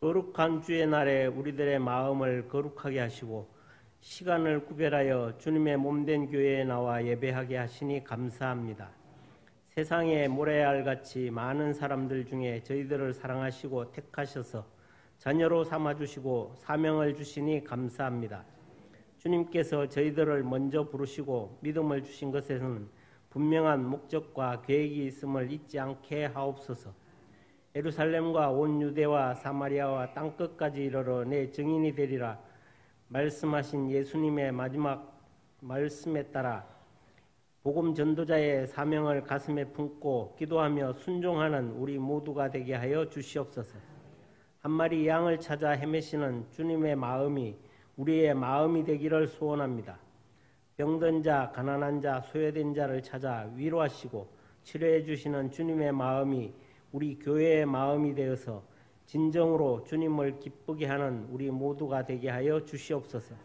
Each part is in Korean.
거룩한 주의 날에 우리들의 마음을 거룩하게 하시고 시간을 구별하여 주님의 몸된 교회에 나와 예배하게 하시니 감사합니다. 세상에 모래알같이 많은 사람들 중에 저희들을 사랑하시고 택하셔서 자녀로 삼아주시고 사명을 주시니 감사합니다. 주님께서 저희들을 먼저 부르시고 믿음을 주신 것에는 분명한 목적과 계획이 있음을 잊지 않게 하옵소서. 예루살렘과 온 유대와 사마리아와 땅끝까지 이르러 내 증인이 되리라 말씀하신 예수님의 마지막 말씀에 따라 복음 전도자의 사명을 가슴에 품고 기도하며 순종하는 우리 모두가 되게 하여 주시옵소서. 한 마리 양을 찾아 헤매시는 주님의 마음이 우리의 마음이 되기를 소원합니다. 병든 자, 가난한 자, 소외된 자를 찾아 위로하시고 치료해 주시는 주님의 마음이 우리 교회의 마음이 되어서 진정으로 주님을 기쁘게 하는 우리 모두가 되게 하여 주시옵소서.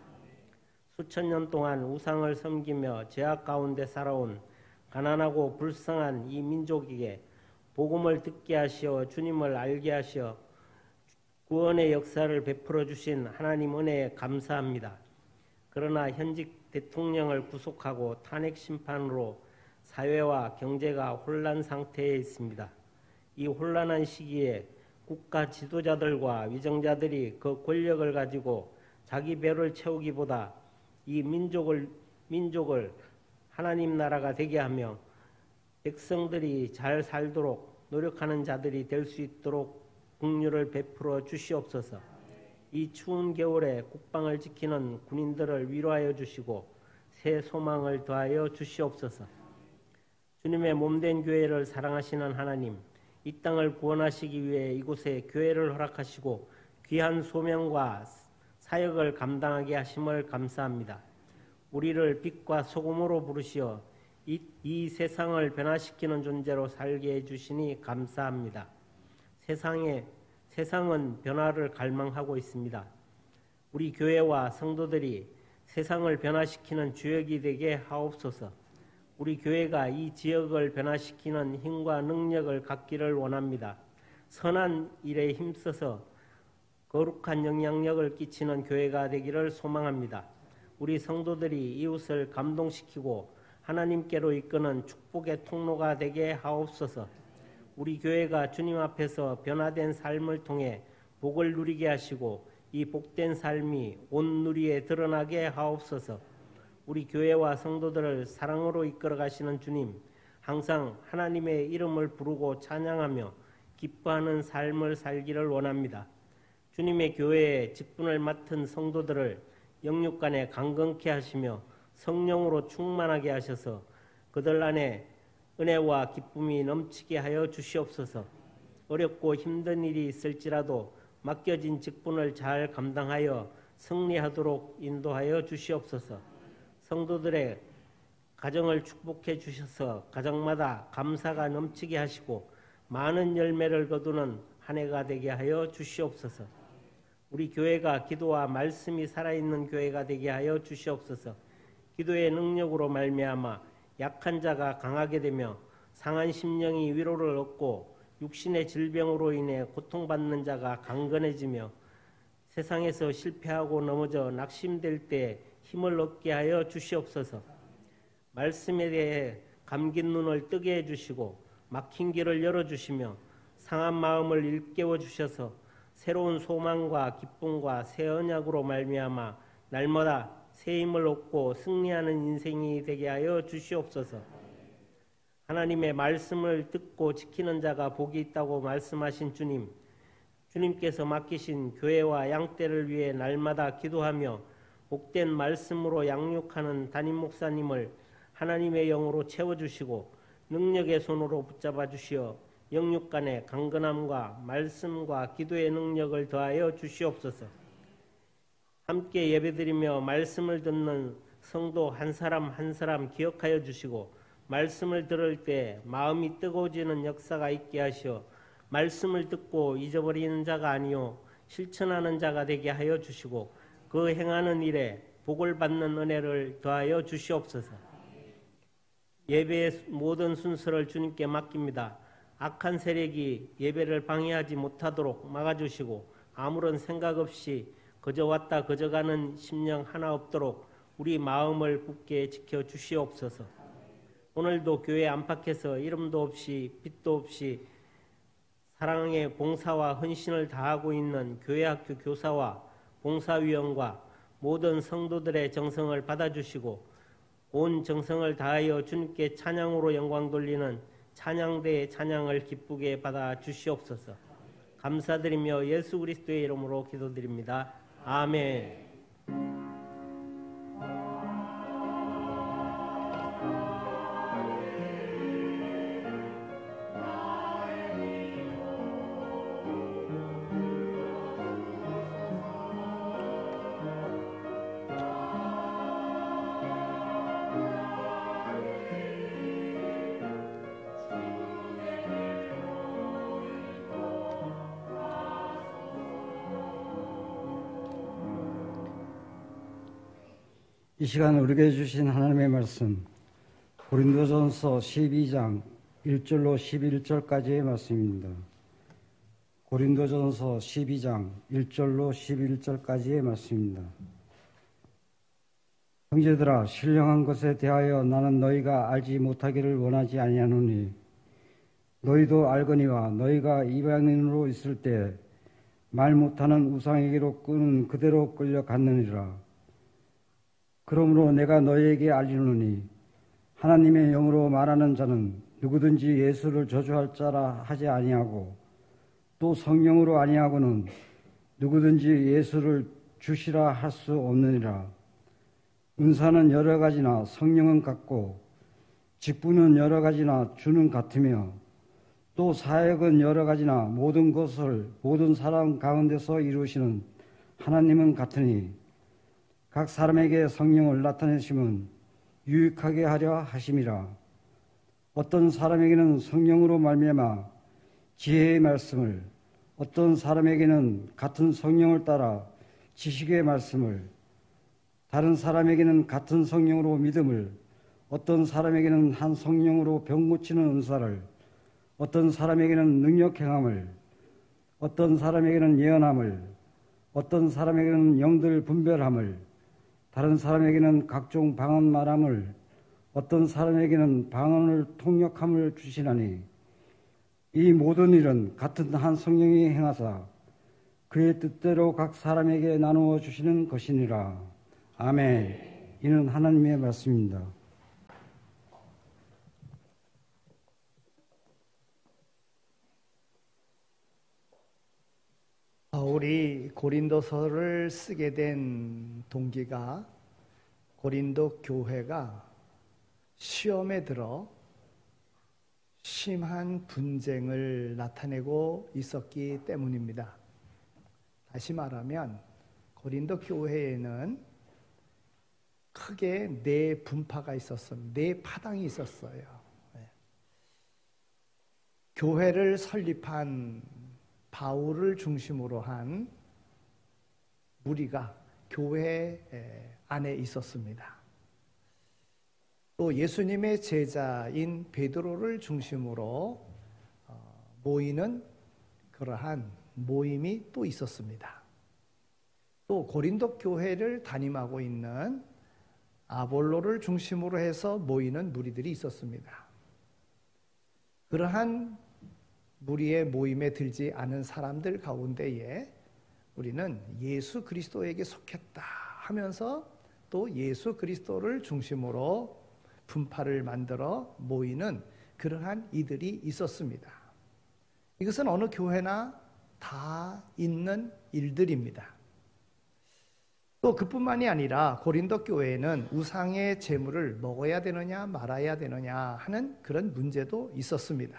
수천 년 동안 우상을 섬기며 죄악 가운데 살아온 가난하고 불쌍한 이 민족에게 복음을 듣게 하시어 주님을 알게 하시어 구원의 역사를 베풀어 주신 하나님 은혜에 감사합니다. 그러나 현직 대통령을 구속하고 탄핵 심판으로 사회와 경제가 혼란 상태에 있습니다. 이 혼란한 시기에 국가 지도자들과 위정자들이 그 권력을 가지고 자기 배를 채우기보다 이 민족을 하나님 나라가 되게 하며 백성들이 잘 살도록 노력하는 자들이 될 수 있도록 긍휼을 베풀어 주시옵소서. 이 추운 겨울에 국방을 지키는 군인들을 위로하여 주시고 새 소망을 더하여 주시옵소서. 주님의 몸된 교회를 사랑하시는 하나님, 이 땅을 구원하시기 위해 이곳에 교회를 허락하시고 귀한 소명과 사역을 감당하게 하심을 감사합니다. 우리를 빛과 소금으로 부르시어 이 세상을 변화시키는 존재로 살게 해주시니 감사합니다. 세상은 변화를 갈망하고 있습니다. 우리 교회와 성도들이 세상을 변화시키는 주역이 되게 하옵소서. 우리 교회가 이 지역을 변화시키는 힘과 능력을 갖기를 원합니다. 선한 일에 힘써서 거룩한 영향력을 끼치는 교회가 되기를 소망합니다. 우리 성도들이 이웃을 감동시키고 하나님께로 이끄는 축복의 통로가 되게 하옵소서. 우리 교회가 주님 앞에서 변화된 삶을 통해 복을 누리게 하시고 이 복된 삶이 온 누리에 드러나게 하옵소서. 우리 교회와 성도들을 사랑으로 이끌어 가시는 주님, 항상 하나님의 이름을 부르고 찬양하며 기뻐하는 삶을 살기를 원합니다. 주님의 교회에 직분을 맡은 성도들을 영육간에 강건케 하시며 성령으로 충만하게 하셔서 그들 안에 은혜와 기쁨이 넘치게 하여 주시옵소서. 어렵고 힘든 일이 있을지라도 맡겨진 직분을 잘 감당하여 승리하도록 인도하여 주시옵소서. 성도들의 가정을 축복해 주셔서 가정마다 감사가 넘치게 하시고 많은 열매를 거두는 한 해가 되게 하여 주시옵소서. 우리 교회가 기도와 말씀이 살아있는 교회가 되게 하여 주시옵소서. 기도의 능력으로 말미암아 약한 자가 강하게 되며 상한 심령이 위로를 얻고 육신의 질병으로 인해 고통받는 자가 강건해지며 세상에서 실패하고 넘어져 낙심될 때 힘을 얻게 하여 주시옵소서. 말씀에 대해 감긴 눈을 뜨게 해주시고 막힌 길을 열어주시며 상한 마음을 일깨워 주셔서 새로운 소망과 기쁨과 새 언약으로 말미암아 날마다 새 힘을 얻고 승리하는 인생이 되게 하여 주시옵소서. 하나님의 말씀을 듣고 지키는 자가 복이 있다고 말씀하신 주님, 주님께서 맡기신 교회와 양떼를 위해 날마다 기도하며 복된 말씀으로 양육하는 담임 목사님을 하나님의 영으로 채워주시고 능력의 손으로 붙잡아 주시어 영육간의 강건함과 말씀과 기도의 능력을 더하여 주시옵소서. 함께 예배드리며 말씀을 듣는 성도 한 사람 한 사람 기억하여 주시고 말씀을 들을 때 마음이 뜨거워지는 역사가 있게 하시어 말씀을 듣고 잊어버리는 자가 아니요 실천하는 자가 되게 하여 주시고 그 행하는 일에 복을 받는 은혜를 더하여 주시옵소서. 예배의 모든 순서를 주님께 맡깁니다. 악한 세력이 예배를 방해하지 못하도록 막아주시고 아무런 생각 없이 그저 왔다 그저 가는 심령 하나 없도록 우리 마음을 굳게 지켜 주시옵소서. 오늘도 교회 안팎에서 이름도 없이 빛도 없이 사랑의 봉사와 헌신을 다하고 있는 교회학교 교사와 봉사위원과 모든 성도들의 정성을 받아주시고 온 정성을 다하여 주님께 찬양으로 영광 돌리는 찬양대의 찬양을 기쁘게 받아 주시옵소서. 감사드리며 예수 그리스도의 이름으로 기도드립니다. 아멘. 이 시간 우리에게 주신 하나님의 말씀 고린도전서 12장 1절로 11절까지의 말씀입니다. 고린도전서 12장 1절로 11절까지의 말씀입니다. 형제들아, 신령한 것에 대하여 나는 너희가 알지 못하기를 원하지 아니하노니 너희도 알거니와 너희가 이방인으로 있을 때 말 못하는 우상에게로 끄는 그대로 끌려갔느니라. 그러므로 내가 너희에게 알리노니 하나님의 영으로 말하는 자는 누구든지 예수를 저주할 자라 하지 아니하고 또 성령으로 아니하고는 누구든지 예수를 주시라 할 수 없느니라. 은사는 여러 가지나 성령은 같고 직분은 여러 가지나 주는 같으며 또 사역은 여러 가지나 모든 것을 모든 사람 가운데서 이루시는 하나님은 같으니 각 사람에게 성령을 나타내심은 유익하게 하려 하심이라. 어떤 사람에게는 성령으로 말미암아 지혜의 말씀을, 어떤 사람에게는 같은 성령을 따라 지식의 말씀을, 다른 사람에게는 같은 성령으로 믿음을, 어떤 사람에게는 한 성령으로 병 고치는 은사를, 어떤 사람에게는 능력 행함을, 어떤 사람에게는 예언함을, 어떤 사람에게는 영들 분별함을, 다른 사람에게는 각종 방언 말함을, 어떤 사람에게는 방언을 통역함을 주시나니 이 모든 일은 같은 한 성령이 행하사 그의 뜻대로 각 사람에게 나누어 주시는 것이니라. 아멘. 이는 하나님의 말씀입니다. 바울이 고린도서를 쓰게 된 동기가 고린도 교회가 시험에 들어 심한 분쟁을 나타내고 있었기 때문입니다. 다시 말하면 고린도 교회에는 크게 네 분파가 있었어요. 네 파당이 있었어요. 교회를 설립한 바울을 중심으로 한 무리가 교회 안에 있었습니다. 또 예수님의 제자인 베드로를 중심으로 모이는 그러한 모임이 또 있었습니다. 또 고린도 교회를 담임하고 있는 아볼로를 중심으로 해서 모이는 무리들이 있었습니다. 그러한 무리의 모임에 들지 않은 사람들 가운데에 우리는 예수 그리스도에게 속했다 하면서 또 예수 그리스도를 중심으로 분파를 만들어 모이는 그러한 이들이 있었습니다. 이것은 어느 교회나 다 있는 일들입니다. 또 그뿐만이 아니라 고린도 교회에는 우상의 제물을 먹어야 되느냐 말아야 되느냐 하는 그런 문제도 있었습니다.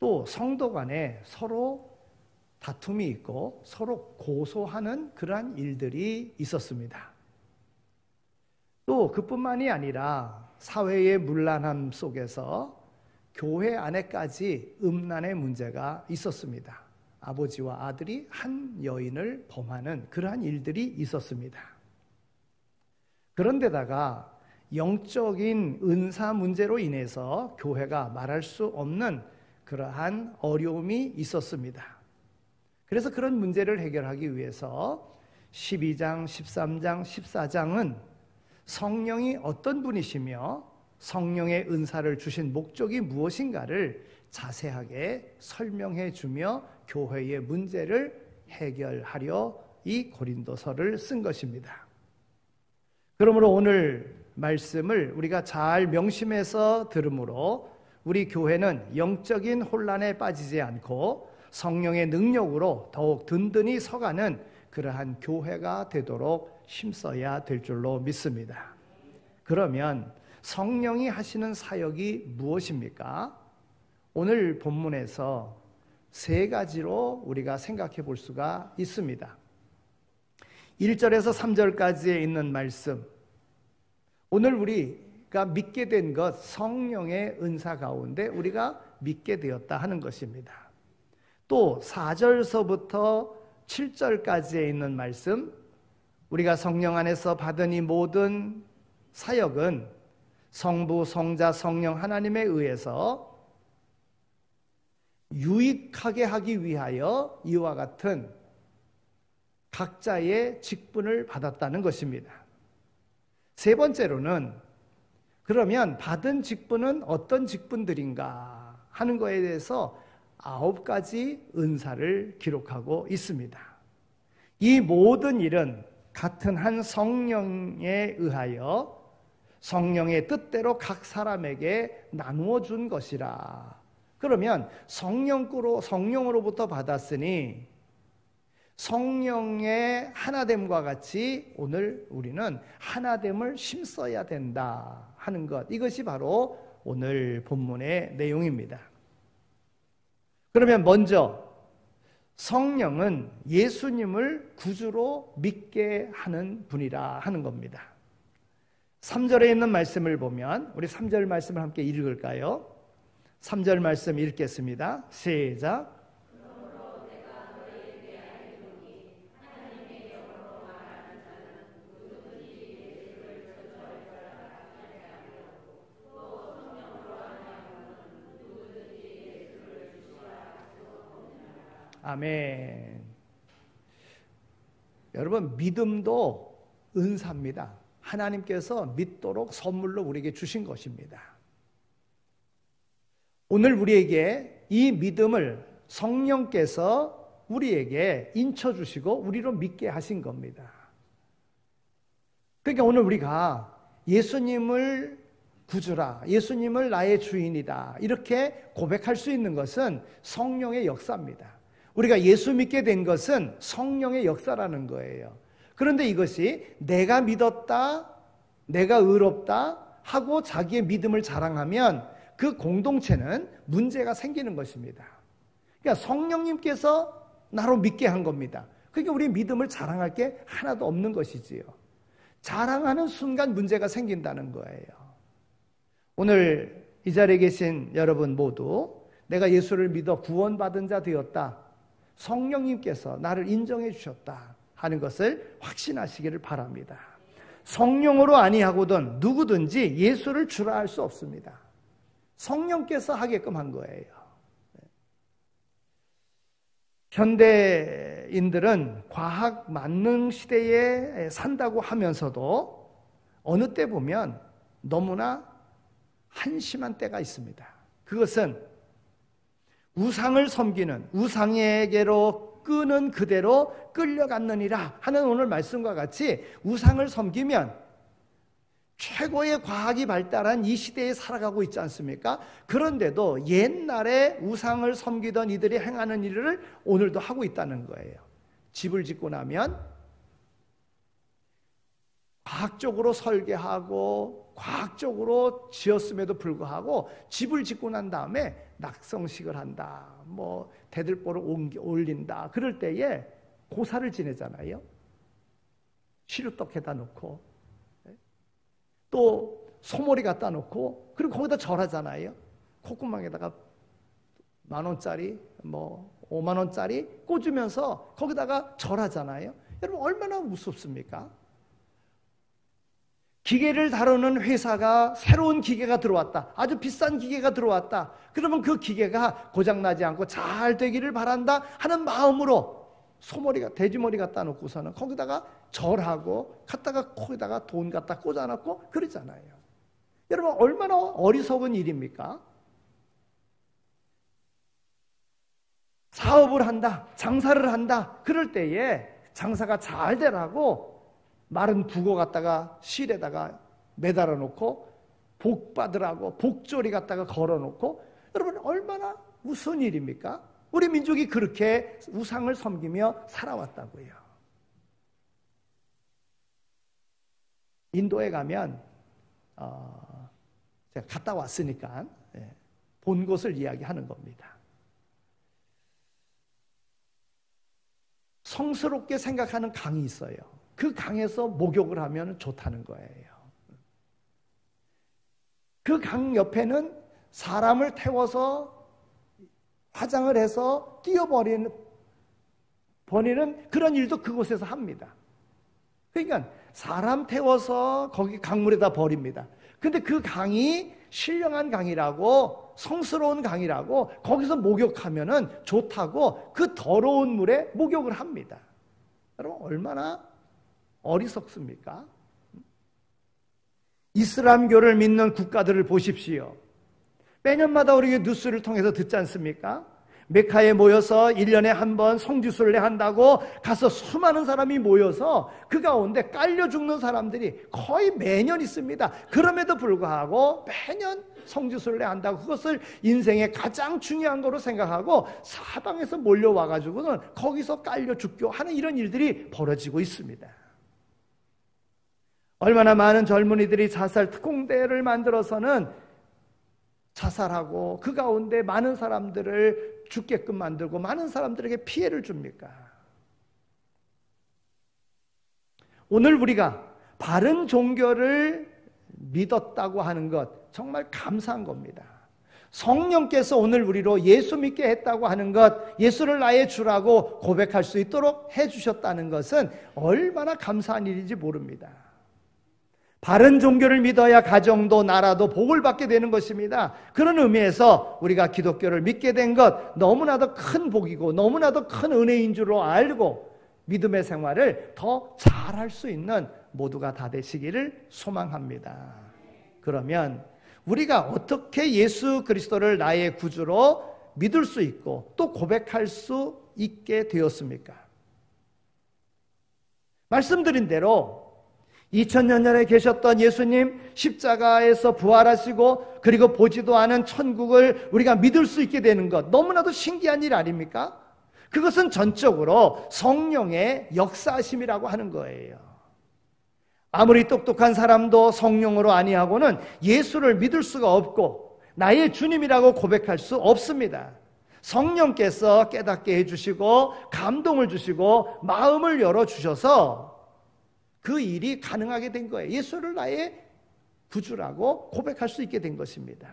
또 성도 간에 서로 다툼이 있고 서로 고소하는 그러한 일들이 있었습니다. 또 그뿐만이 아니라 사회의 문란함 속에서 교회 안에까지 음란의 문제가 있었습니다. 아버지와 아들이 한 여인을 범하는 그러한 일들이 있었습니다. 그런데다가 영적인 은사 문제로 인해서 교회가 말할 수 없는 그러한 어려움이 있었습니다. 그래서 그런 문제를 해결하기 위해서 12장, 13장, 14장은 성령이 어떤 분이시며 성령의 은사를 주신 목적이 무엇인가를 자세하게 설명해 주며 교회의 문제를 해결하려 이 고린도서를 쓴 것입니다. 그러므로 오늘 말씀을 우리가 잘 명심해서 들으므로 우리 교회는 영적인 혼란에 빠지지 않고 성령의 능력으로 더욱 든든히 서가는 그러한 교회가 되도록 힘써야 될 줄로 믿습니다. 그러면 성령이 하시는 사역이 무엇입니까? 오늘 본문에서 세 가지로 우리가 생각해 볼 수가 있습니다. 1절에서 3절까지에 있는 말씀, 오늘 우리가 믿게 된 것, 성령의 은사 가운데 우리가 믿게 되었다 하는 것입니다. 또 4절서부터 7절까지에 있는 말씀, 우리가 성령 안에서 받은 이 모든 사역은 성부, 성자, 성령 하나님에 의해서 유익하게 하기 위하여 이와 같은 각자의 직분을 받았다는 것입니다. 세 번째로는 그러면 받은 직분은 어떤 직분들인가 하는 것에 대해서 9가지 은사를 기록하고 있습니다. 이 모든 일은 같은 한 성령에 의하여 성령의 뜻대로 각 사람에게 나누어 준 것이라. 그러면 성령으로부터 받았으니 성령의 하나됨과 같이 오늘 우리는 하나됨을 힘써야 된다 하는 것, 이것이 바로 오늘 본문의 내용입니다. 그러면 먼저 성령은 예수님을 구주로 믿게 하는 분이라 하는 겁니다. 3절에 있는 말씀을 보면 우리 3절 말씀을 함께 읽을까요? 3절 말씀 읽겠습니다. 시작. 아멘. 여러분, 믿음도 은사입니다. 하나님께서 믿도록 선물로 우리에게 주신 것입니다. 오늘 우리에게 이 믿음을 성령께서 우리에게 인쳐주시고 우리로 믿게 하신 겁니다. 그러니까 오늘 우리가 예수님을 구주라, 예수님을 나의 주인이다, 이렇게 고백할 수 있는 것은 성령의 역사입니다. 우리가 예수 믿게 된 것은 성령의 역사라는 거예요. 그런데 이것이 내가 믿었다, 내가 의롭다 하고 자기의 믿음을 자랑하면 그 공동체는 문제가 생기는 것입니다. 그러니까 성령님께서 나로 믿게 한 겁니다. 그러니까 우리 믿음을 자랑할 게 하나도 없는 것이지요. 자랑하는 순간 문제가 생긴다는 거예요. 오늘 이 자리에 계신 여러분 모두 내가 예수를 믿어 구원받은 자 되었다, 성령님께서 나를 인정해 주셨다 하는 것을 확신하시기를 바랍니다. 성령으로 아니하고든 누구든지 예수를 주라 할 수 없습니다. 성령께서 하게끔 한 거예요. 현대인들은 과학 만능 시대에 산다고 하면서도 어느 때 보면 너무나 한심한 때가 있습니다. 그것은 우상을 섬기는, 우상에게로 끄는 그대로 끌려갔느니라 하는 오늘 말씀과 같이 우상을 섬기면 최고의 과학이 발달한 이 시대에 살아가고 있지 않습니까? 그런데도 옛날에 우상을 섬기던 이들이 행하는 일을 오늘도 하고 있다는 거예요. 집을 짓고 나면 과학적으로 설계하고 과학적으로 지었음에도 불구하고 집을 짓고 난 다음에 낙성식을 한다, 뭐 대들보를 올린다, 그럴 때에 고사를 지내잖아요. 시루떡에다 놓고 또 소머리 갖다 놓고, 그리고 거기다 절하잖아요. 콧구멍에다가 10,000원짜리 뭐 50,000원짜리 꽂으면서 거기다가 절하잖아요. 여러분 얼마나 무섭습니까? 기계를 다루는 회사가 새로운 기계가 들어왔다, 아주 비싼 기계가 들어왔다, 그러면 그 기계가 고장나지 않고 잘 되기를 바란다 하는 마음으로 소머리가 돼지머리 갖다 놓고서는 거기다가 절하고 갖다가 거기다가 돈 갖다 꽂아놓고 그러잖아요. 여러분 얼마나 어리석은 일입니까? 사업을 한다, 장사를 한다. 그럴 때에 장사가 잘 되라고 마른 북어 갖다가 실에다가 매달아 놓고 복 받으라고 복조리 갖다가 걸어 놓고, 여러분 얼마나 무슨 일입니까? 우리 민족이 그렇게 우상을 섬기며 살아왔다고요. 인도에 가면 제가 갔다 왔으니까 본 곳을 이야기하는 겁니다. 성스럽게 생각하는 강이 있어요. 그 강에서 목욕을 하면 좋다는 거예요. 그 강 옆에는 사람을 태워서 화장을 해서 뛰어버리는 그런 일도 그곳에서 합니다. 그러니까 사람 태워서 거기 강물에다 버립니다. 근데 그 강이 신령한 강이라고, 성스러운 강이라고 거기서 목욕하면은 좋다고 그 더러운 물에 목욕을 합니다. 여러분 얼마나 어리석습니까? 이슬람교를 믿는 국가들을 보십시오. 매년마다 우리 뉴스를 통해서 듣지 않습니까? 메카에 모여서 1년에 한 번 성지순례 한다고 가서 수많은 사람이 모여서 그 가운데 깔려 죽는 사람들이 거의 매년 있습니다. 그럼에도 불구하고 매년 성지순례 한다고 그것을 인생의 가장 중요한 거로 생각하고 사방에서 몰려와가지고는 거기서 깔려 죽고 하는 이런 일들이 벌어지고 있습니다. 얼마나 많은 젊은이들이 자살 특공대를 만들어서는 자살하고 그 가운데 많은 사람들을 죽게끔 만들고 많은 사람들에게 피해를 줍니까? 오늘 우리가 바른 종교를 믿었다고 하는 것 정말 감사한 겁니다. 성령께서 오늘 우리로 예수 믿게 했다고 하는 것, 예수를 나의 주라고 고백할 수 있도록 해주셨다는 것은 얼마나 감사한 일인지 모릅니다. 바른 종교를 믿어야 가정도 나라도 복을 받게 되는 것입니다. 그런 의미에서 우리가 기독교를 믿게 된 것 너무나도 큰 복이고 너무나도 큰 은혜인 줄로 알고 믿음의 생활을 더 잘할 수 있는 모두가 다 되시기를 소망합니다. 그러면 우리가 어떻게 예수 그리스도를 나의 구주로 믿을 수 있고 또 고백할 수 있게 되었습니까? 말씀드린 대로 2000년 전에 계셨던 예수님 십자가에서 부활하시고 그리고 보지도 않은 천국을 우리가 믿을 수 있게 되는 것 너무나도 신기한 일 아닙니까? 그것은 전적으로 성령의 역사하심이라고 하는 거예요. 아무리 똑똑한 사람도 성령으로 아니하고는 예수를 믿을 수가 없고 나의 주님이라고 고백할 수 없습니다. 성령께서 깨닫게 해주시고 감동을 주시고 마음을 열어주셔서 그 일이 가능하게 된 거예요. 예수를 나의 구주라고 고백할 수 있게 된 것입니다.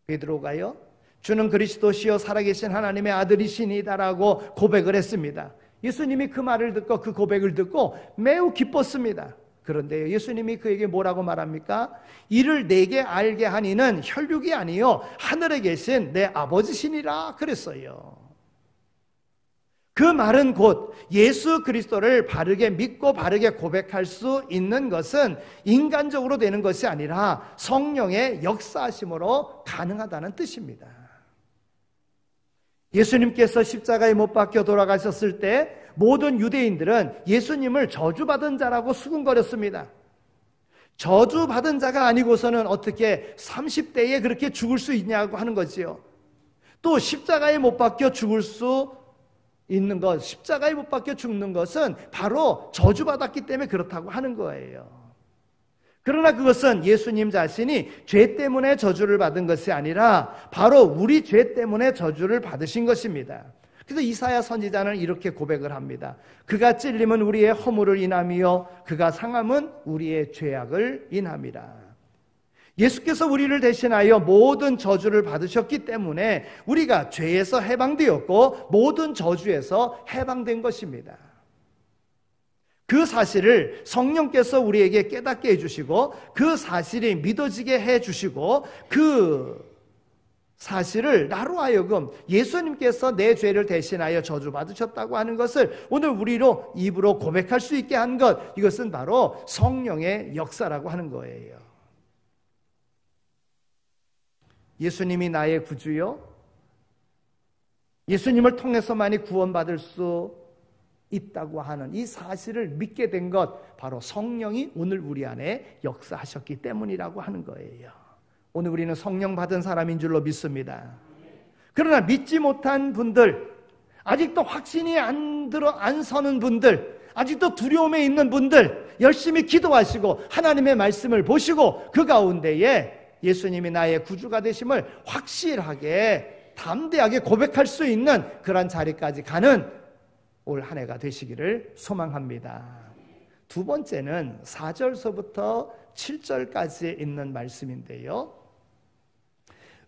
베드로가요, 주는 그리스도시요 살아계신 하나님의 아들이시니다라고 고백을 했습니다. 예수님이 그 말을 듣고 그 고백을 듣고 매우 기뻤습니다. 그런데 예수님이 그에게 뭐라고 말합니까? 이를 내게 알게 하니는 혈육이 아니요 하늘에 계신 내 아버지시니라 그랬어요. 그 말은 곧 예수 그리스도를 바르게 믿고 바르게 고백할 수 있는 것은 인간적으로 되는 것이 아니라 성령의 역사하심으로 가능하다는 뜻입니다. 예수님께서 십자가에 못 박혀 돌아가셨을 때 모든 유대인들은 예수님을 저주받은 자라고 수군거렸습니다. 저주받은 자가 아니고서는 어떻게 30대에 그렇게 죽을 수 있냐고 하는 거지요. 또 십자가에 못 박혀 죽을 수 있는 것, 십자가에 못 박혀 죽는 것은 바로 저주받았기 때문에 그렇다고 하는 거예요. 그러나 그것은 예수님 자신이 죄 때문에 저주를 받은 것이 아니라 바로 우리 죄 때문에 저주를 받으신 것입니다. 그래서 이사야 선지자는 이렇게 고백을 합니다. 그가 찔림은 우리의 허물을 인함이요 그가 상함은 우리의 죄악을 인함이라. 예수께서 우리를 대신하여 모든 저주를 받으셨기 때문에 우리가 죄에서 해방되었고 모든 저주에서 해방된 것입니다. 그 사실을 성령께서 우리에게 깨닫게 해주시고 그 사실이 믿어지게 해주시고 그 사실을 나로 하여금 예수님께서 내 죄를 대신하여 저주받으셨다고 하는 것을 오늘 우리로 입으로 고백할 수 있게 한 것, 이것은 바로 성령의 역사라고 하는 거예요. 예수님이 나의 구주요, 예수님을 통해서만이 구원받을 수 있다고 하는 이 사실을 믿게 된 것, 바로 성령이 오늘 우리 안에 역사하셨기 때문이라고 하는 거예요. 오늘 우리는 성령 받은 사람인 줄로 믿습니다. 그러나 믿지 못한 분들, 아직도 확신이 안 서는 분들, 아직도 두려움에 있는 분들, 열심히 기도하시고 하나님의 말씀을 보시고 그 가운데에 예수님이 나의 구주가 되심을 확실하게 담대하게 고백할 수 있는 그런 자리까지 가는 올 한 해가 되시기를 소망합니다. 두 번째는 4절서부터 7절까지 있는 말씀인데요.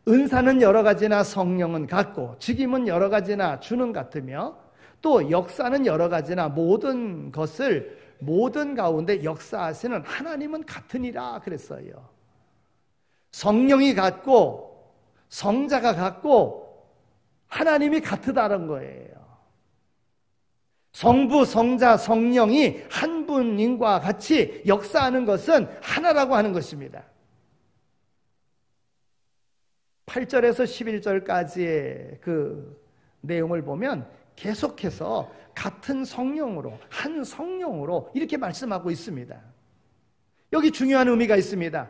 은사는 여러 가지나 성령은 같고 직임은 여러 가지나 주는 같으며 또 역사는 여러 가지나 모든 것을 모든 가운데 역사하시는 하나님은 같으니라 그랬어요. 성령이 같고 성자가 같고 하나님이 같다는 거예요. 성부, 성자, 성령이 한 분인과 같이 역사하는 것은 하나라고 하는 것입니다. 8절에서 11절까지의 그 내용을 보면 계속해서 같은 성령으로, 한 성령으로 이렇게 말씀하고 있습니다. 여기 중요한 의미가 있습니다.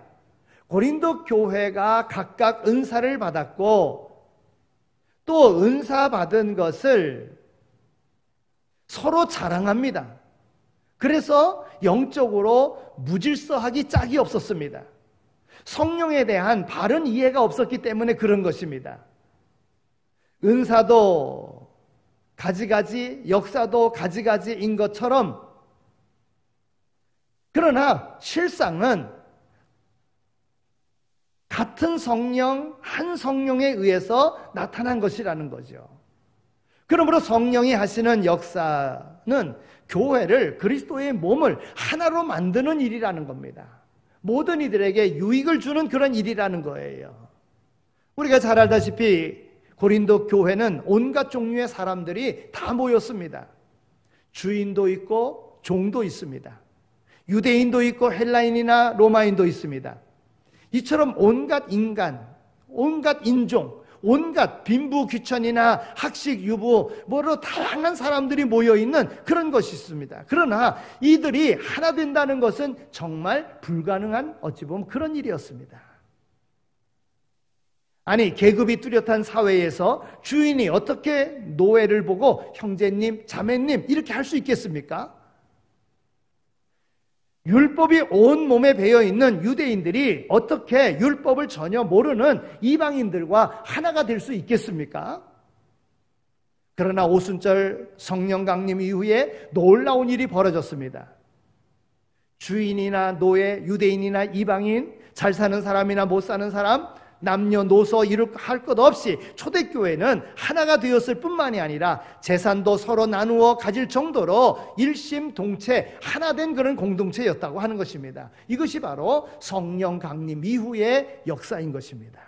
고린도 교회가 각각 은사를 받았고 또 은사 받은 것을 서로 자랑합니다. 그래서 영적으로 무질서하기 짝이 없었습니다. 성령에 대한 바른 이해가 없었기 때문에 그런 것입니다. 은사도 가지가지, 역사도 가지가지인 것처럼, 그러나 실상은 같은 성령, 한 성령에 의해서 나타난 것이라는 거죠. 그러므로 성령이 하시는 역사는 교회를, 그리스도의 몸을 하나로 만드는 일이라는 겁니다. 모든 이들에게 유익을 주는 그런 일이라는 거예요. 우리가 잘 알다시피 고린도 교회는 온갖 종류의 사람들이 다 모였습니다. 주인도 있고 종도 있습니다. 유대인도 있고 헬라인이나 로마인도 있습니다. 이처럼 온갖 인간, 온갖 인종, 온갖 빈부귀천이나 학식, 유부, 뭐로 다양한 사람들이 모여있는 그런 것이 있습니다. 그러나 이들이 하나 된다는 것은 정말 불가능한, 어찌 보면 그런 일이었습니다. 아니, 계급이 뚜렷한 사회에서 주인이 어떻게 노예를 보고 형제님, 자매님 이렇게 할 수 있겠습니까? 율법이 온 몸에 배어있는 유대인들이 어떻게 율법을 전혀 모르는 이방인들과 하나가 될 수 있겠습니까? 그러나 오순절 성령 강림 이후에 놀라운 일이 벌어졌습니다. 주인이나 노예, 유대인이나 이방인, 잘 사는 사람이나 못 사는 사람, 남녀노소 이를 할 것 없이 초대교회는 하나가 되었을 뿐만이 아니라 재산도 서로 나누어 가질 정도로 일심동체 하나 된 그런 공동체였다고 하는 것입니다. 이것이 바로 성령 강림 이후의 역사인 것입니다.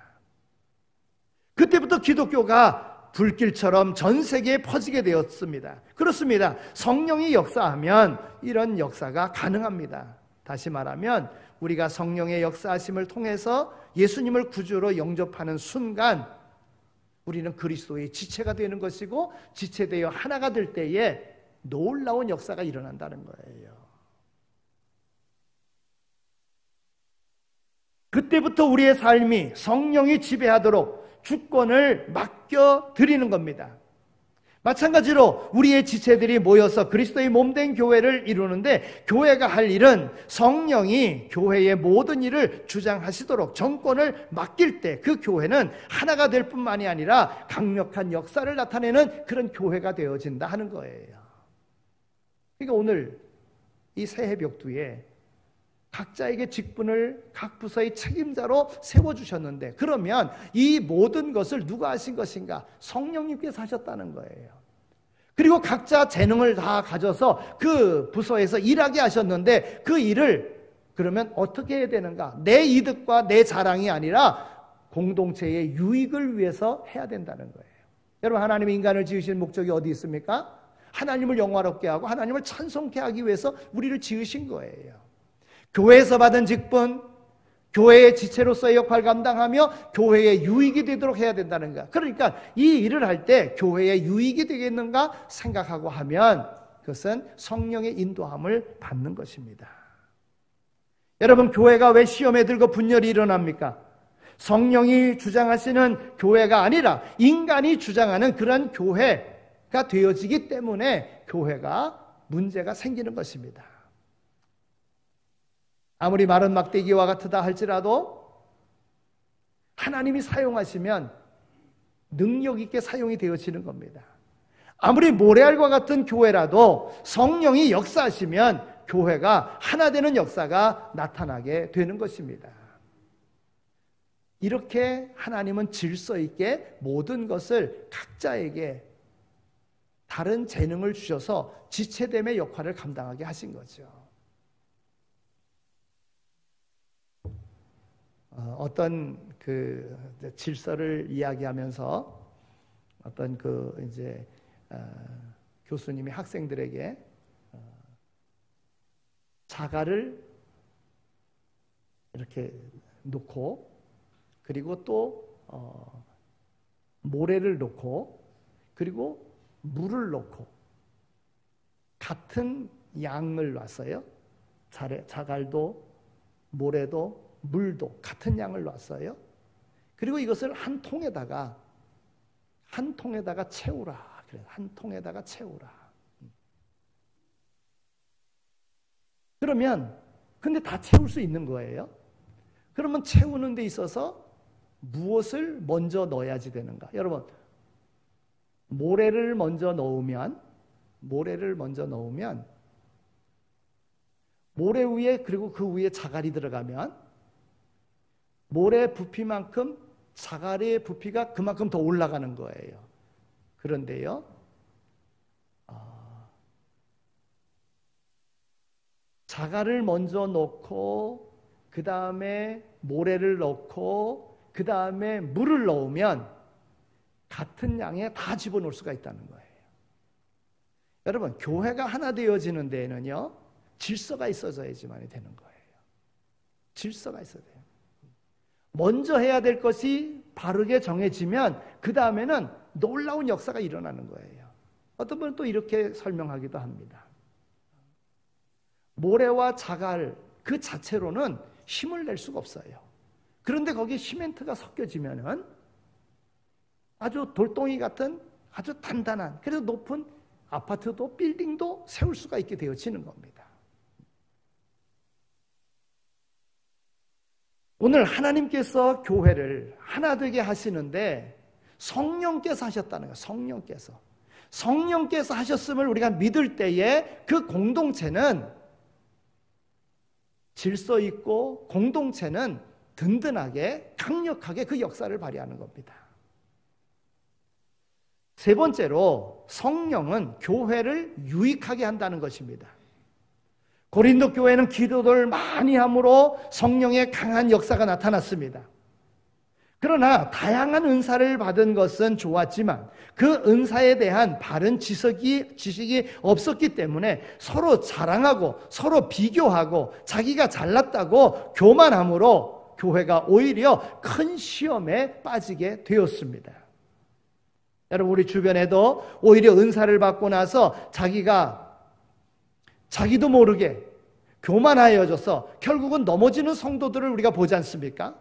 그때부터 기독교가 불길처럼 전 세계에 퍼지게 되었습니다. 그렇습니다. 성령이 역사하면 이런 역사가 가능합니다. 다시 말하면 우리가 성령의 역사하심을 통해서 예수님을 구주로 영접하는 순간 우리는 그리스도의 지체가 되는 것이고, 지체되어 하나가 될 때에 놀라운 역사가 일어난다는 거예요. 그때부터 우리의 삶이 성령이 지배하도록 주권을 맡겨드리는 겁니다. 마찬가지로 우리의 지체들이 모여서 그리스도의 몸된 교회를 이루는데, 교회가 할 일은 성령이 교회의 모든 일을 주장하시도록 정권을 맡길 때 그 교회는 하나가 될 뿐만이 아니라 강력한 역사를 나타내는 그런 교회가 되어진다 하는 거예요. 그러니까 오늘 이 새해 벽두에 각자에게 직분을 각 부서의 책임자로 세워주셨는데, 그러면 이 모든 것을 누가 하신 것인가? 성령님께서 하셨다는 거예요. 그리고 각자 재능을 다 가져서 그 부서에서 일하게 하셨는데, 그 일을 그러면 어떻게 해야 되는가? 내 이득과 내 자랑이 아니라 공동체의 유익을 위해서 해야 된다는 거예요. 여러분, 하나님이 인간을 지으신 목적이 어디 있습니까? 하나님을 영화롭게 하고 하나님을 찬송케 하기 위해서 우리를 지으신 거예요. 교회에서 받은 직분, 교회의 지체로서의 역할을 감당하며 교회의 유익이 되도록 해야 된다는 거야. 그러니까 이 일을 할 때 교회의 유익이 되겠는가 생각하고 하면 그것은 성령의 인도함을 받는 것입니다. 여러분, 교회가 왜 시험에 들고 분열이 일어납니까? 성령이 주장하시는 교회가 아니라 인간이 주장하는 그런 교회가 되어지기 때문에 교회가 문제가 생기는 것입니다. 아무리 마른 막대기와 같으다 할지라도 하나님이 사용하시면 능력 있게 사용이 되어지는 겁니다. 아무리 모래알과 같은 교회라도 성령이 역사하시면 교회가 하나 되는 역사가 나타나게 되는 것입니다. 이렇게 하나님은 질서 있게 모든 것을 각자에게 다른 재능을 주셔서 지체됨의 역할을 감당하게 하신 거죠. 어떤 그 질서를 이야기하면서 어떤 교수님이 학생들에게 자갈을 이렇게 놓고 그리고 또 모래를 놓고 그리고 물을 놓고 같은 양을 놨어요. 자갈도 모래도 물도 같은 양을 놨어요. 그리고 이것을 한 통에다가 채우라. 그래요. 한 통에다가 채우라. 그러면 근데 다 채울 수 있는 거예요. 그러면 채우는 데 있어서 무엇을 먼저 넣어야지 되는가? 여러분, 모래를 먼저 넣으면 모래 위에 그리고 그 위에 자갈이 들어가면 모래 부피만큼 자갈의 부피가 그만큼 더 올라가는 거예요. 그런데요, 자갈을 먼저 넣고 그 다음에 모래를 넣고 그 다음에 물을 넣으면 같은 양에 다 집어넣을 수가 있다는 거예요. 여러분, 교회가 하나 되어지는 데에는요, 질서가 있어져야지만이 되는 거예요. 질서가 있어야 돼요. 먼저 해야 될 것이 바르게 정해지면 그 다음에는 놀라운 역사가 일어나는 거예요. 어떤 분은 또 이렇게 설명하기도 합니다. 모래와 자갈 그 자체로는 힘을 낼 수가 없어요. 그런데 거기에 시멘트가 섞여지면은 아주 돌덩이 같은 아주 단단한 그래도 높은 아파트도 빌딩도 세울 수가 있게 되어지는 겁니다. 오늘 하나님께서 교회를 하나 되게 하시는데 성령께서 하셨다는 거예요. 성령께서 하셨음을 우리가 믿을 때에 그 공동체는 질서 있고 공동체는 든든하게 강력하게 그 역사를 발휘하는 겁니다. 세 번째로 성령은 교회를 유익하게 한다는 것입니다. 고린도 교회는 기도를 많이 함으로 성령의 강한 역사가 나타났습니다. 그러나 다양한 은사를 받은 것은 좋았지만 그 은사에 대한 바른 지식이 없었기 때문에 서로 자랑하고 서로 비교하고 자기가 잘났다고 교만함으로 교회가 오히려 큰 시험에 빠지게 되었습니다. 여러분, 우리 주변에도 오히려 은사를 받고 나서 자기도 모르게 교만하여져서 결국은 넘어지는 성도들을 우리가 보지 않습니까?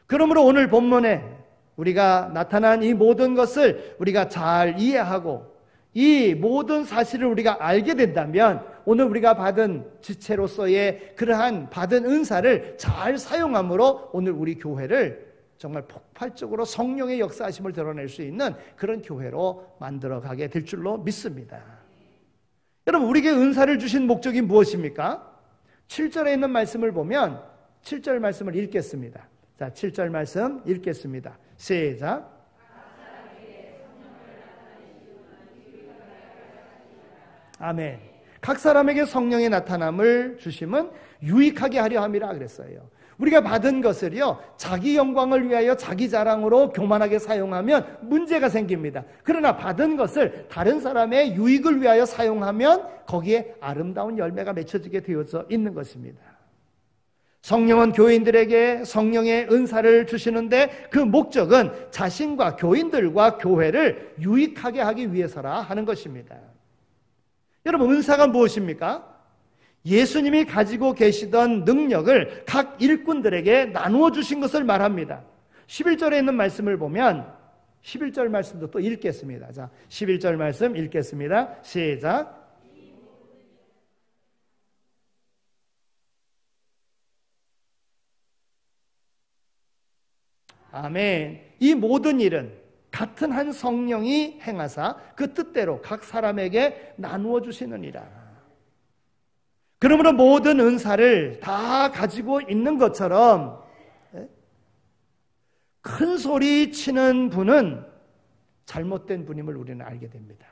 그러므로 오늘 본문에 우리가 나타난 이 모든 것을 우리가 잘 이해하고 이 모든 사실을 우리가 알게 된다면 오늘 우리가 받은 지체로서의 그러한 받은 은사를 잘 사용함으로 오늘 우리 교회를 정말 폭발적으로 성령의 역사하심을 드러낼 수 있는 그런 교회로 만들어가게 될 줄로 믿습니다. 여러분, 우리에게 은사를 주신 목적이 무엇입니까? 7절에 있는 말씀을 보면 7절 말씀을 읽겠습니다. 자, 7절 말씀 읽겠습니다. 시작. 아멘. 각 사람에게 성령의 나타남을 주심은 유익하게 하려 함이라 그랬어요. 우리가 받은 것을요, 자기 영광을 위하여 자기 자랑으로 교만하게 사용하면 문제가 생깁니다. 그러나 받은 것을 다른 사람의 유익을 위하여 사용하면 거기에 아름다운 열매가 맺혀지게 되어져 있는 것입니다. 성령은 교인들에게 성령의 은사를 주시는데 그 목적은 자신과 교인들과 교회를 유익하게 하기 위해서라 하는 것입니다. 여러분, 은사가 무엇입니까? 예수님이 가지고 계시던 능력을 각 일꾼들에게 나누어 주신 것을 말합니다. 11절에 있는 말씀을 보면 11절 말씀도 또 읽겠습니다. 자, 11절 말씀 읽겠습니다. 시작. 아멘. 이 모든 일은 같은 한 성령이 행하사 그 뜻대로 각 사람에게 나누어 주시느니라. 그러므로 모든 은사를 다 가지고 있는 것처럼 큰 소리 치는 분은 잘못된 분임을 우리는 알게 됩니다.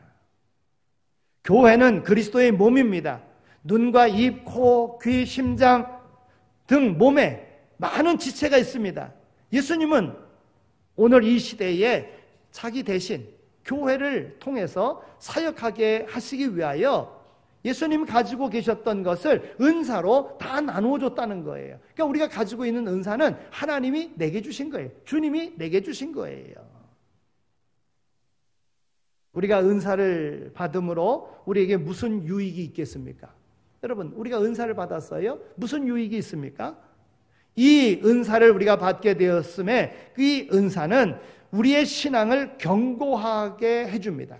교회는 그리스도의 몸입니다. 눈과 입, 코, 귀, 심장 등 몸에 많은 지체가 있습니다. 예수님은 오늘 이 시대에 자기 대신 교회를 통해서 사역하게 하시기 위하여 예수님이 가지고 계셨던 것을 은사로 다 나누어 줬다는 거예요. 그러니까 우리가 가지고 있는 은사는 하나님이 내게 주신 거예요. 주님이 내게 주신 거예요. 우리가 은사를 받음으로 우리에게 무슨 유익이 있겠습니까? 여러분, 우리가 은사를 받았어요? 무슨 유익이 있습니까? 이 은사를 우리가 받게 되었음에 이 은사는 우리의 신앙을 견고하게 해줍니다.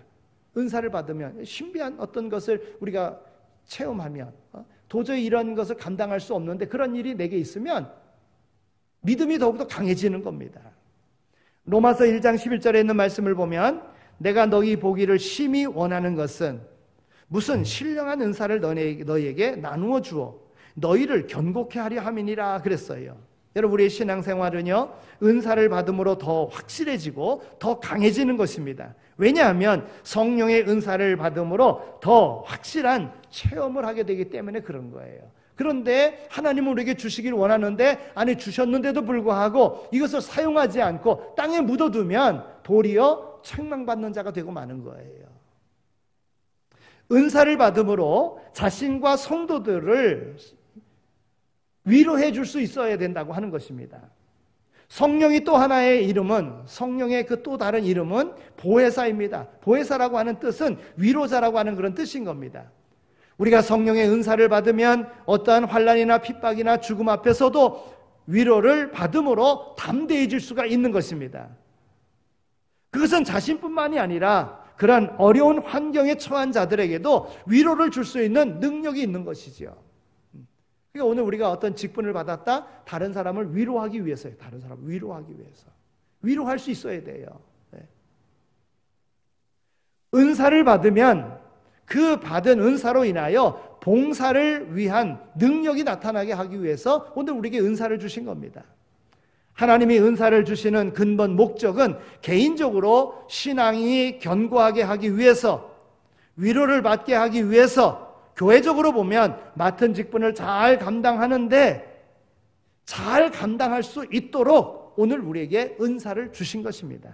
은사를 받으면 신비한 어떤 것을 우리가 체험하면 도저히 이런 것을 감당할 수 없는데 그런 일이 내게 있으면 믿음이 더욱더 강해지는 겁니다. 로마서 1장 11절에 있는 말씀을 보면 내가 너희 보기를 심히 원하는 것은 무슨 신령한 은사를 너희에게 나누어 주어 너희를 견고케 하려 함이니라 그랬어요. 여러분, 우리의 신앙생활은요, 은사를 받음으로 더 확실해지고 더 강해지는 것입니다. 왜냐하면 성령의 은사를 받음으로 더 확실한 체험을 하게 되기 때문에 그런 거예요. 그런데 하나님은 우리에게 주시길 원하는데 아니 주셨는데도 불구하고 이것을 사용하지 않고 땅에 묻어두면 도리어 책망받는 자가 되고 마는 거예요. 은사를 받음으로 자신과 성도들을 위로해 줄 수 있어야 된다고 하는 것입니다. 성령이 또 하나의 이름은, 성령의 그 또 다른 이름은 보혜사입니다. 보혜사라고 하는 뜻은 위로자라고 하는 그런 뜻인 겁니다. 우리가 성령의 은사를 받으면 어떠한 환난이나 핍박이나 죽음 앞에서도 위로를 받음으로 담대해질 수가 있는 것입니다. 그것은 자신뿐만이 아니라 그런 어려운 환경에 처한 자들에게도 위로를 줄 수 있는 능력이 있는 것이죠. 그러니까 오늘 우리가 어떤 직분을 받았다, 다른 사람을 위로하기 위해서요. 다른 사람을 위로하기 위해서. 위로할 수 있어야 돼요. 네. 은사를 받으면 그 받은 은사로 인하여 봉사를 위한 능력이 나타나게 하기 위해서 오늘 우리에게 은사를 주신 겁니다. 하나님이 은사를 주시는 근본 목적은 개인적으로 신앙이 견고하게 하기 위해서, 위로를 받게 하기 위해서, 교회적으로 보면 맡은 직분을 잘 감당하는데 잘 감당할 수 있도록 오늘 우리에게 은사를 주신 것입니다.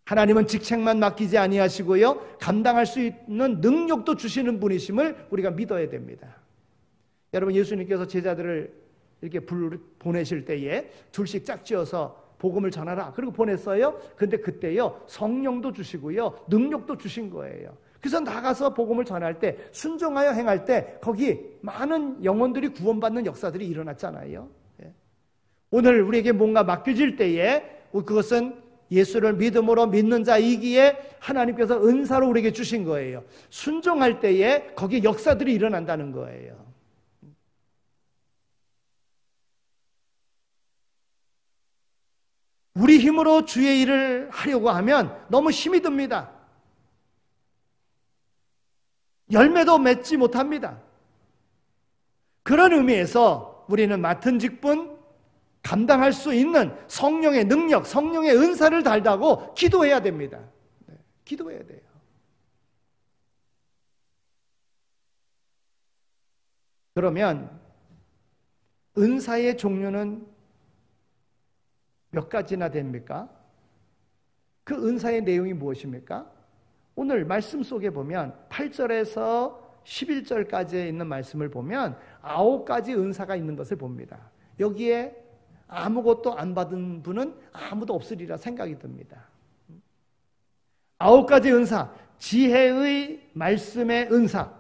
하나님은 직책만 맡기지 아니하시고요, 감당할 수 있는 능력도 주시는 분이심을 우리가 믿어야 됩니다. 여러분, 예수님께서 제자들을 이렇게 보내실 때에 둘씩 짝지어서 복음을 전하라 그리고 보냈어요. 근데 그때요, 성령도 주시고요, 능력도 주신 거예요. 그래서 나가서 복음을 전할 때, 순종하여 행할 때 거기 많은 영혼들이 구원받는 역사들이 일어났잖아요. 오늘 우리에게 뭔가 맡겨질 때에 그것은 예수를 믿음으로 믿는 자이기에 하나님께서 은사로 우리에게 주신 거예요. 순종할 때에 거기에 역사들이 일어난다는 거예요. 우리 힘으로 주의 일을 하려고 하면 너무 힘이 듭니다. 열매도 맺지 못합니다. 그런 의미에서 우리는 맡은 직분, 감당할 수 있는 성령의 능력, 성령의 은사를 달다고 기도해야 됩니다. 네, 기도해야 돼요. 그러면 은사의 종류는 몇 가지나 됩니까? 그 은사의 내용이 무엇입니까? 오늘 말씀 속에 보면 8절에서 11절까지에 있는 말씀을 보면 9가지 은사가 있는 것을 봅니다. 여기에 아무것도 안 받은 분은 아무도 없으리라 생각이 듭니다. 9가지 은사, 지혜의 말씀의 은사.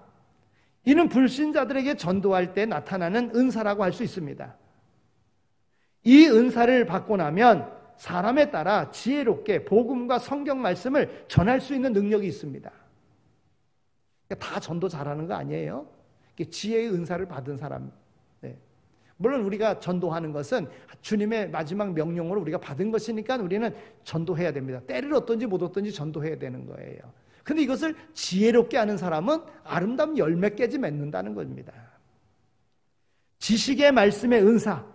이는 불신자들에게 전도할 때 나타나는 은사라고 할 수 있습니다. 이 은사를 받고 나면 사람에 따라 지혜롭게 복음과 성경 말씀을 전할 수 있는 능력이 있습니다. 다 전도 잘하는 거 아니에요? 지혜의 은사를 받은 사람. 네. 물론 우리가 전도하는 것은 주님의 마지막 명령으로 우리가 받은 것이니까 우리는 전도해야 됩니다. 때를 얻든지 못 얻든지 전도해야 되는 거예요. 근데 이것을 지혜롭게 하는 사람은 아름다운 열매 깨지 맺는다는 겁니다. 지식의 말씀의 은사.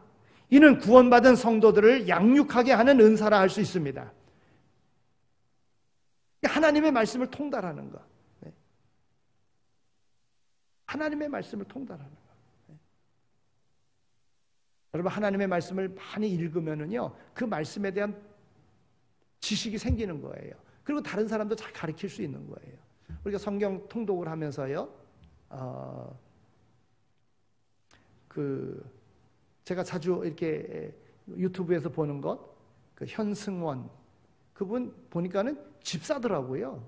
이는 구원받은 성도들을 양육하게 하는 은사라 할 수 있습니다. 하나님의 말씀을 통달하는 것. 하나님의 말씀을 통달하는 것. 여러분, 하나님의 말씀을 많이 읽으면은요, 그 말씀에 대한 지식이 생기는 거예요. 그리고 다른 사람도 잘 가르칠 수 있는 거예요. 우리가 성경 통독을 하면서요, 제가 자주 이렇게 유튜브에서 보는 것, 그 현승원, 그분 보니까는 집사더라고요.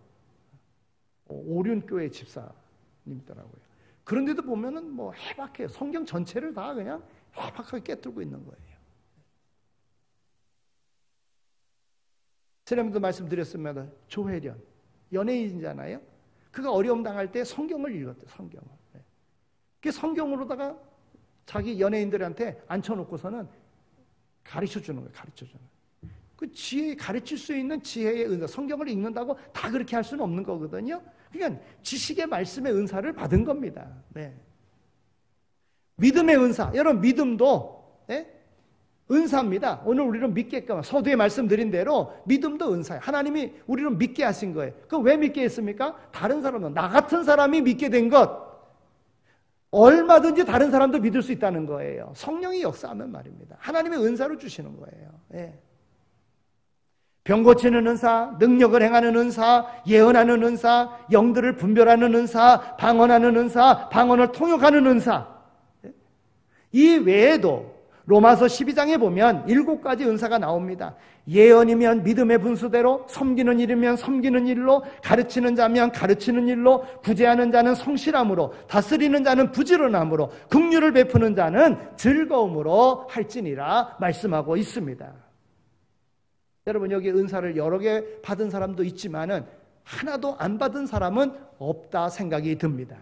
오륜교회 집사님이더라고요. 그런데도 보면은 뭐 해박해요. 성경 전체를 다 그냥 해박하게 깨뜨리고 있는 거예요. 지난번도 말씀드렸습니다. 조혜련, 연예인이잖아요. 그가 어려움 당할 때 성경을 읽었대요. 성경을. 그 성경으로다가 자기 연예인들한테 앉혀놓고서는 가르쳐주는 거예요. 가르쳐주는 거예요. 그 지혜, 가르칠 수 있는 지혜의 은사, 성경을 읽는다고 다 그렇게 할 수는 없는 거거든요. 그러니까 지식의 말씀의 은사를 받은 겁니다. 네. 믿음의 은사, 여러분 믿음도 은사입니다. 오늘 우리는 믿게끔 서두에 말씀드린 대로 믿음도 은사예요. 하나님이 우리를 믿게 하신 거예요. 그럼 왜 믿게 했습니까? 다른 사람은 나 같은 사람이 믿게 된 것, 얼마든지 다른 사람도 믿을 수 있다는 거예요. 성령이 역사하면 말입니다. 하나님의 은사를 주시는 거예요. 예. 병 고치는 은사, 능력을 행하는 은사, 예언하는 은사, 영들을 분별하는 은사, 방언하는 은사, 방언을 통역하는 은사. 이 외에도 로마서 12장에 보면 7가지 은사가 나옵니다. 예언이면 믿음의 분수대로, 섬기는 일이면 섬기는 일로, 가르치는 자면 가르치는 일로, 구제하는 자는 성실함으로, 다스리는 자는 부지런함으로, 긍휼을 베푸는 자는 즐거움으로 할지니라 말씀하고 있습니다. 여러분, 여기 은사를 여러 개 받은 사람도 있지만은 하나도 안 받은 사람은 없다 생각이 듭니다.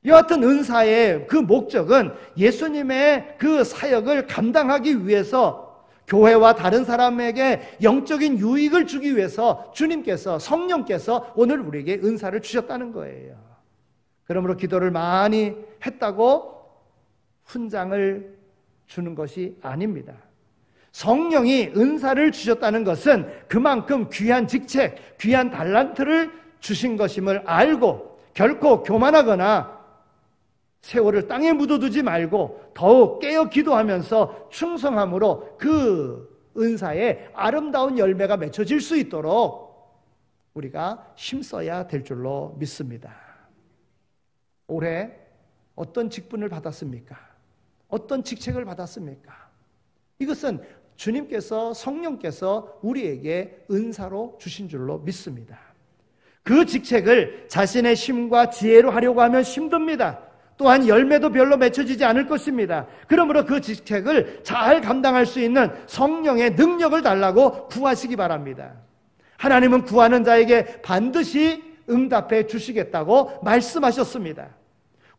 여하튼 은사의 그 목적은 예수님의 그 사역을 감당하기 위해서 교회와 다른 사람에게 영적인 유익을 주기 위해서 주님께서, 성령께서 오늘 우리에게 은사를 주셨다는 거예요. 그러므로 기도를 많이 했다고 훈장을 주는 것이 아닙니다. 성령이 은사를 주셨다는 것은 그만큼 귀한 직책, 귀한 달란트를 주신 것임을 알고 결코 교만하거나 세월을 땅에 묻어두지 말고 더욱 깨어 기도하면서 충성함으로 그 은사의 아름다운 열매가 맺혀질 수 있도록 우리가 힘써야 될 줄로 믿습니다. 올해 어떤 직분을 받았습니까? 어떤 직책을 받았습니까? 이것은 주님께서, 성령께서 우리에게 은사로 주신 줄로 믿습니다. 그 직책을 자신의 힘과 지혜로 하려고 하면 힘듭니다. 또한 열매도 별로 맺혀지지 않을 것입니다. 그러므로 그 직책을 잘 감당할 수 있는 성령의 능력을 달라고 구하시기 바랍니다. 하나님은 구하는 자에게 반드시 응답해 주시겠다고 말씀하셨습니다.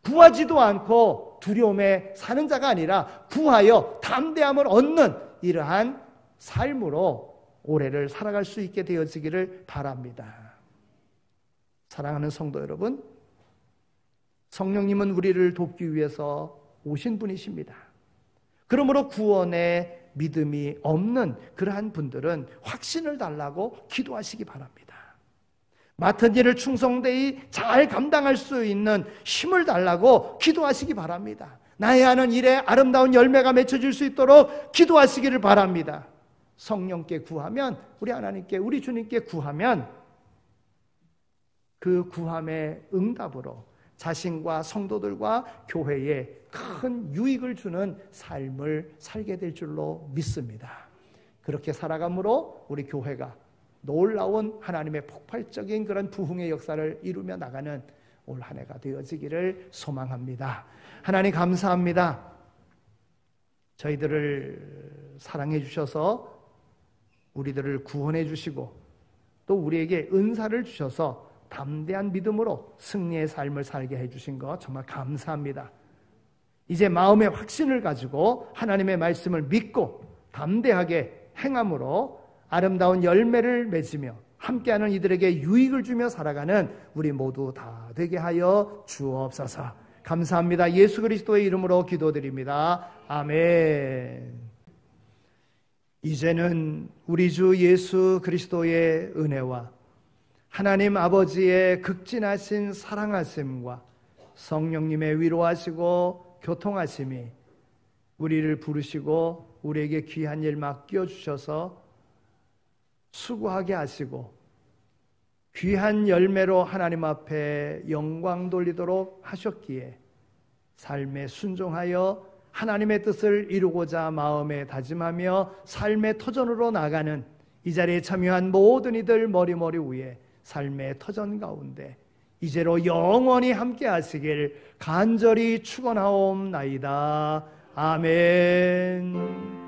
구하지도 않고 두려움에 사는 자가 아니라 구하여 담대함을 얻는 이러한 삶으로 올해를 살아갈 수 있게 되어지기를 바랍니다. 사랑하는 성도 여러분, 성령님은 우리를 돕기 위해서 오신 분이십니다. 그러므로 구원의 믿음이 없는 그러한 분들은 확신을 달라고 기도하시기 바랍니다. 맡은 일을 충성되이 잘 감당할 수 있는 힘을 달라고 기도하시기 바랍니다. 나의 하는 일에 아름다운 열매가 맺혀질 수 있도록 기도하시기를 바랍니다. 성령께 구하면, 우리 하나님께, 우리 주님께 구하면 그 구함의 응답으로 자신과 성도들과 교회에 큰 유익을 주는 삶을 살게 될 줄로 믿습니다. 그렇게 살아감으로 우리 교회가 놀라운 하나님의 폭발적인 그런 부흥의 역사를 이루며 나가는 올 한 해가 되어지기를 소망합니다. 하나님 감사합니다. 저희들을 사랑해 주셔서 우리들을 구원해 주시고 또 우리에게 은사를 주셔서 담대한 믿음으로 승리의 삶을 살게 해주신 것 정말 감사합니다. 이제 마음의 확신을 가지고 하나님의 말씀을 믿고 담대하게 행함으로 아름다운 열매를 맺으며 함께하는 이들에게 유익을 주며 살아가는 우리 모두 다 되게 하여 주옵소서. 감사합니다. 예수 그리스도의 이름으로 기도드립니다. 아멘. 이제는 우리 주 예수 그리스도의 은혜와 하나님 아버지의 극진하신 사랑하심과 성령님의 위로하시고 교통하심이 우리를 부르시고 우리에게 귀한 일 맡겨주셔서 수고하게 하시고 귀한 열매로 하나님 앞에 영광 돌리도록 하셨기에 삶에 순종하여 하나님의 뜻을 이루고자 마음에 다짐하며 삶의 터전으로 나가는 이 자리에 참여한 모든 이들 머리머리 위에 삶의 터전 가운데 이제로 영원히 함께 하시길 간절히 축원하옵나이다. 아멘.